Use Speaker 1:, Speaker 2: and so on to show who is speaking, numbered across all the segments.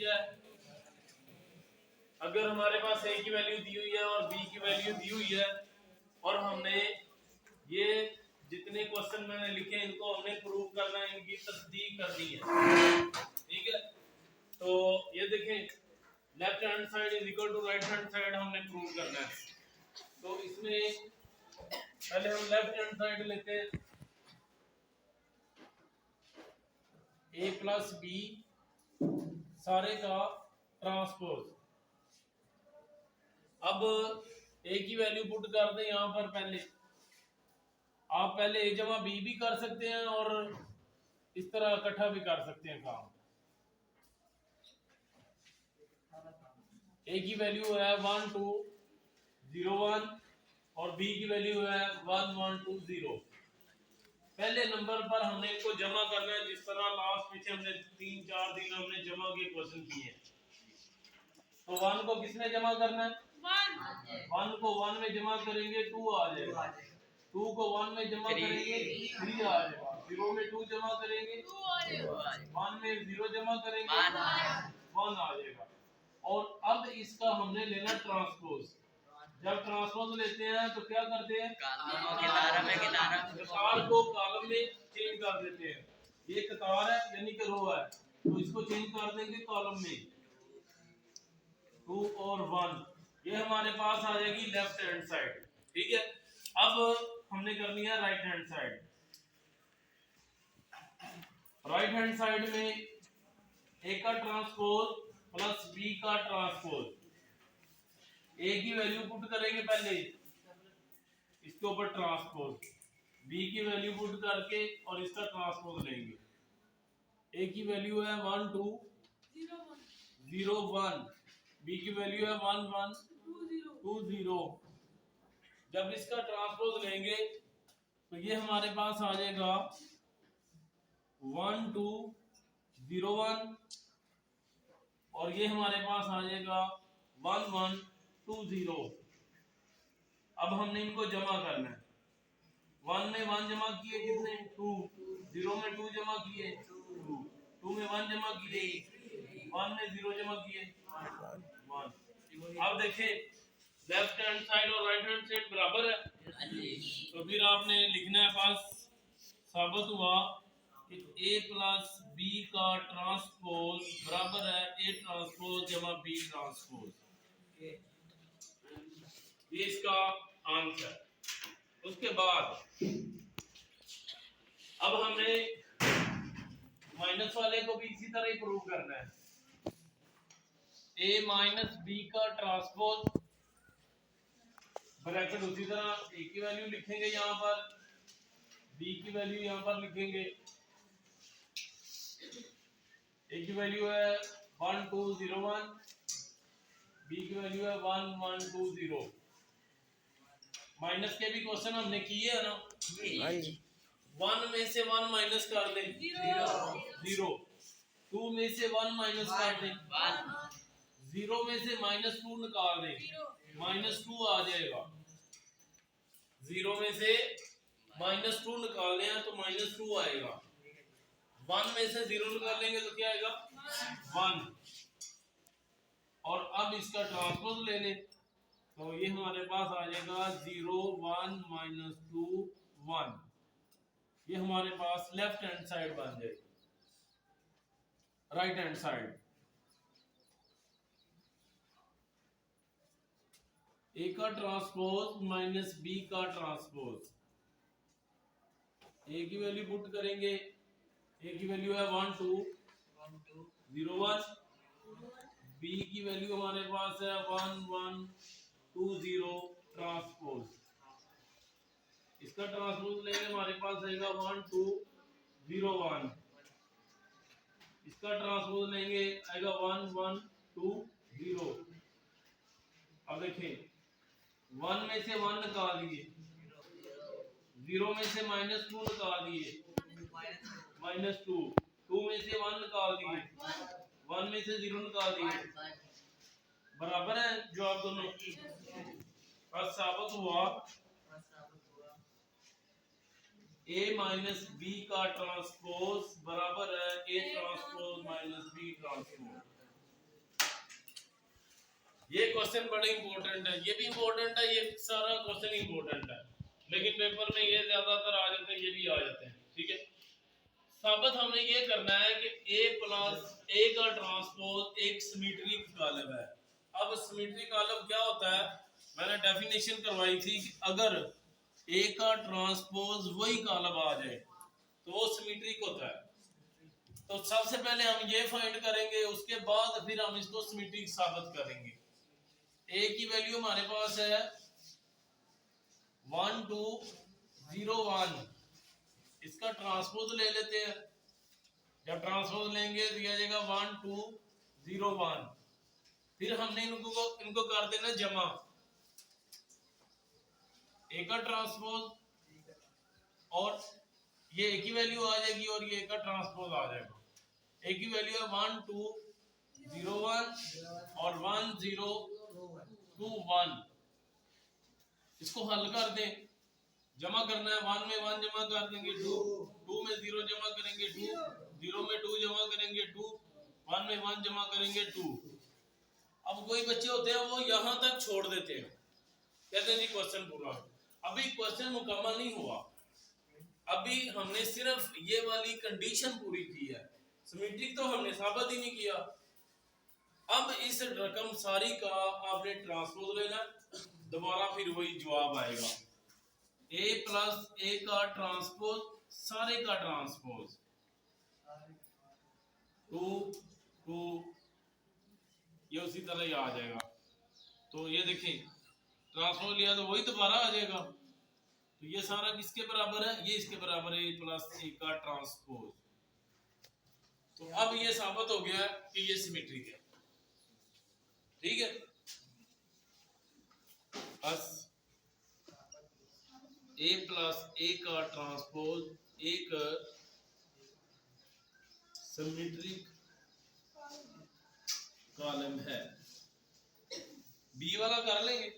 Speaker 1: किया है। अगर हमारे पास ए की वैल्यू दी हुई है और बी की वैल्यू दी हुई है और हमने ये जितने क्वेश्चन मैंने लिखे इनको हमने प्रूव करना है, इनकी तस्दीक करनी है, ठीक है। तो ये देखें, left hand side is equal to right hand side हमने प्रूव करना है। तो इसमें पहले हम लेफ्ट हैंड साइड लेते हैं, ए प्लस बी सारे का ट्रांसपोज। अब ए की वैल्यू पुट कर दें यहां पर। पहले आप पहले ए जमा बी भी कर सकते हैं और इस तरह इकट्ठा भी कर सकते हैं काम। ए की वैल्यू है 1 2 0 1 और बी की वैल्यू है 1 1 2 0। पहले नंबर पर हमने इनको जमा करना है, जिस तरह लास्ट पीछे हमने 3-4 दिन हमने जमा के क्वेश्चन किए हैं। तो 1 को किसमें जमा करना है? 1 को 1 में जमा करेंगे 2 आ जाएगा, 2 को 1 में जमा करेंगे 3 आ जाएगा, 0 में 2 जमा करेंगे 1 में 0 जमा करेंगे 1 आ जाएगा। और अब इसका हमने लेना ट्रांसपोज। जब ट्रांसपोज लेते हैं तो क्या करते हैं, कतार को कॉलम में चेंज कर देते हैं। ये कतार है यानी कि रो है, तो इसको चेंज कर देंगे कॉलम में 2 और 1। ये हमारे पास आ जाएगी लेफ्ट हैंड साइड, ठीक है। अब हमने करनी है right hand side. Right hand side में ए का ट्रांसपोज प्लस बी का ट्रांसपोज। ए की वैल्यू पुट करेंगे पहले, इसके ऊपर ट्रांसपोज, बी की वैल्यू पुट करके और इसका ट्रांसपोज लेंगे। ए की वैल्यू है 1 2 0 1, बी की वैल्यू है 1 1 2 0। जब इसका ट्रांसपोज लेंगे तो ये हमारे पास आ जाएगा 1 2 0 1 और ये हमारे पास आ जाएगा 1 1 2 0। अब हमने इनको जमा करना है। 1 में 1 जमा किए कितने 2, 0 में 2 जमा किए 2, 2 में 1 जमा किए 1 में 0 जमा किए 1। अब देखिए लेफ्ट हैंड साइड और राइट हैंड साइड बराबर है, तो फिर आपने लिखना है पास साबित हुआ कि a प्लस बी का ट्रांसपोज बराबर है a ट्रांसपोज जमा b ट्रांसपोज। ये इसका आंसर। उसके बाद अब हमने माइनस वाले को भी इसी तरह ही प्रूव करना है। a माइनस बी का ट्रांसपोज ब्रैकेट उसी तरह a की वैल्यू लिखेंगे यहाँ पर, b की वैल्यू यहाँ पर लिखेंगे। a की वैल्यू है 1 2 0 1, b की वैल्यू है 1 1 2 0। माइनस के भी क्वेश्चन हमने किए है ना, 1 में से 1 माइनस कर दें 0, 2 में से 1 माइनस कर दें 0 में से -2 निकाल दें -2 आ जाएगा। 0 में से -2 निकाल लें तो -2 आएगा। 1 में से 0 निकाल लेंगे तो क्या आएगा 1। और अब इसका ट्रांसपोज ले लें तो ये हमारे पास आ जाएगा 0 1 -2 1। ये हमारे पास लेफ्ट हैंड साइड बन जाएगी। राइट हैंड साइड ए का ट्रांसपोज माइनस बी का ट्रांसपोज। ए की वैल्यू पुट करेंगे, ए की वैल्यू है 1 2 0 1, बी की वैल्यू हमारे पास है 1 1 2 0 ट्रांसपोज। इसका ट्रांसपोज लेंगे हमारे पास आएगा 1 2 0 1। इसका ट्रांसपोज लेंगे आएगा 1 1 2 0। अब देखें 1 में से 1 निकाल दिए, 0 में से -2 निकाल दिए -2, 2 में से 1 निकाल दिए 1 में से 0 निकाल दिए, बराबर है जवाब दोनों। बस साबित हुआ a माइनस बी का ट्रांसपोज बराबर है a transpose minus B transpose. ये क्वेश्चन बड़ा इंपॉर्टेंट है, ये भी इंपॉर्टेंट है, ये सारा क्वेश्चन इंपॉर्टेंट है, लेकिन पेपर में ये ज्यादातर आ जाते हैं, ये भी आ जाते हैं। ठीक है, साबित हमने ये करना है कि a प्लस a का ट्रांसपोज एक सिमेट्रिक कॉलम है। अब सिमेट्रिक कॉलम क्या होता है, मैंने डेफिनेशन करवाई थी कि अगर a का ट्रांसपोज वही कॉलम आ जाए तो वो सिमेट्रिक होता है। तो सबसे पहले हम ये फाइंड करेंगे, उसके बाद फिर हम इसको सिमेट्रिक साबित करेंगे। a की वैल्यू हमारे पास है 1 2 0 1, इसका ट्रांसपोज ले लेते हैं। जब ट्रांसपोज लेंगे तो आ जाएगा 1 2 0 1, फिर हमने इनको कर देना जमा, ए का ट्रांसपोज और ये ए की वैल्यू आ जाएगी और ये ए का ट्रांसपोज आ जाएगा। ए की वैल्यू है 1 2 0 1 और 1 0 2 1। इसको हल कर दें, जमा करना है, 1 में 1 जमा कर देंगे 2, 2 में 0 जमा करेंगे 2, 0 में 2 जमा करेंगे 2, 1 में 1 जमा करेंगे 2। अब कोई बच्चे होते हैं वो यहां तक छोड़ देते हैं, कहते हैं जी क्वेश्चन पूरा। अभी क्वेश्चन मुकम्मल नहीं हुआ, अभी हमने सिर्फ ये वाली कंडीशन पूरी की है, सिमेट्रिक तो हमने साबित ही नहीं किया। अब इस रकम सारी का आपने ट्रांसपोज लेना, दोबारा फिर वही जवाब आएगा, a प्लस a का ट्रांसपोज सारे का ट्रांसपोज 2 2, ये उसी तरह ही आ जाएगा। तो ये देखें ट्रांसपोज लिया तो वही दोबारा आ जाएगा। तो ये सारा किसके बराबर है, ये इसके बराबर है a प्लस a का ट्रांसपोज। तो अब ये साबित हो गया कि ये सिमेट्रिक है। ठीक है, बस a प्लस a का ट्रांसपोज एक सिमेट्रिक कॉलम है। बी वाला कर लेंगे,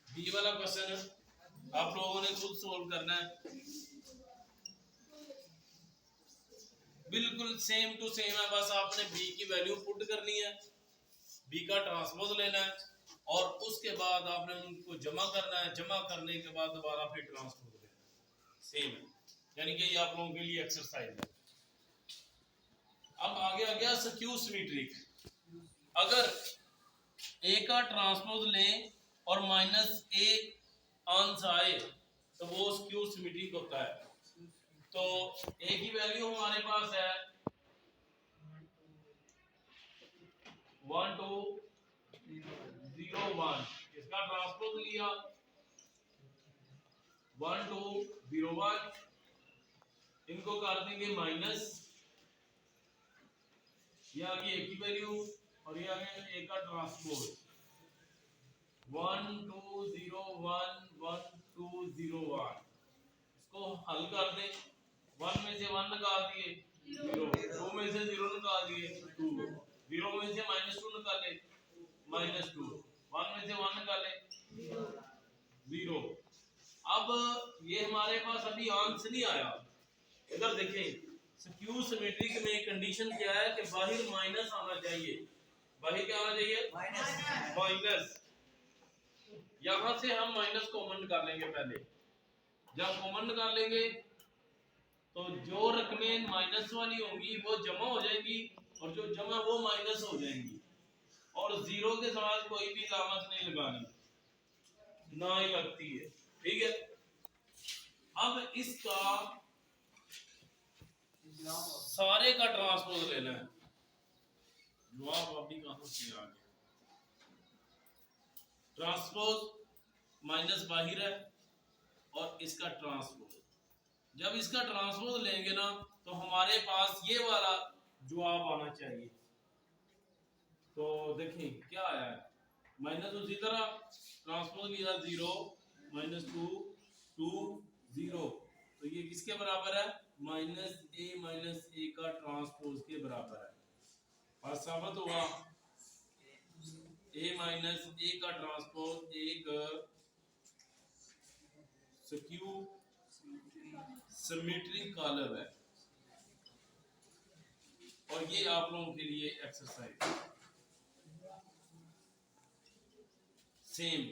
Speaker 1: बी वाला क्वेश्चन आप लोगों ने खुद सोल्व करना है, बिल्कुल सेम टू सेम है, बस आपने बी की वैल्यू पुट करनी है, बी का ट्रांसपोज लेना है और उसके बाद आपने उनको जमा करना है, जमा करने के बाद दोबारा फिर ट्रांसपोज लेना है, सेम है, यानी कि ये आप लोगों के लिए एक्सरसाइज है। अब आगे आ गया स्क्यू सिमेट्रिक। अगर ए का ट्रांसपोज लें और माइनस ए आंस आए तो वो स्क्यू सिमेट्रिक होता है। तो ए की वैल्यू हमारे पास है 1 2 0 1, इसका ट्रांसपोज लिया 1 2 0 1, इनको कर देंगे माइनस, ये आ गई ए की वैल्यू और ये आ गया ए का ट्रांसपोज 1 2 0 1 1 2 0 1। इसको हल कर दें, 1 में से 1 निकाल दिए 0, 2 में से 0 निकाल दिए 2, 0 में से -2 निकाले -2, 1 में से 1 निकाले 0। अब ये हमारे पास अभी आंसर नहीं आया, इधर देखें स्क्यू सिमेट्रिक में कंडीशन क्या है कि बाहर माइनस आना चाहिए, बाहर क्या आना चाहिए माइनस। यहां से हम माइनस कॉमन कर लेंगे, पहले जब कॉमन निकाल लेंगे तो जो रकमें माइनस वाली होंगी वो जमा हो जाएंगी और जो जमा वो माइनस हो जाएंगी, और जीरो के साथ कोई भी लामत नहीं लगानी, ना ही लगती है। ठीक है, अब इसका सारे का ट्रांसपोज लेना है, जवाब अभी कहां से आ गया, ट्रांसपोज माइनस बाहर है और इसका ट्रांसपोज, जब इसका ट्रांसपोज लेंगे ना तो हमारे पास ये वाला जवाब आना चाहिए। तो देखें क्या आया है, माइनस उसी तरह ट्रांसपोज लिया 0 -2 2 0, तो ये किसके बराबर है -a का ट्रांसपोज के बराबर है। बात साबित होगा, a का ट्रांसपोज एक स्क्यू सिमेट्रिक कॉलम है, और ये आप लोगों के लिए एक्सरसाइज। सेम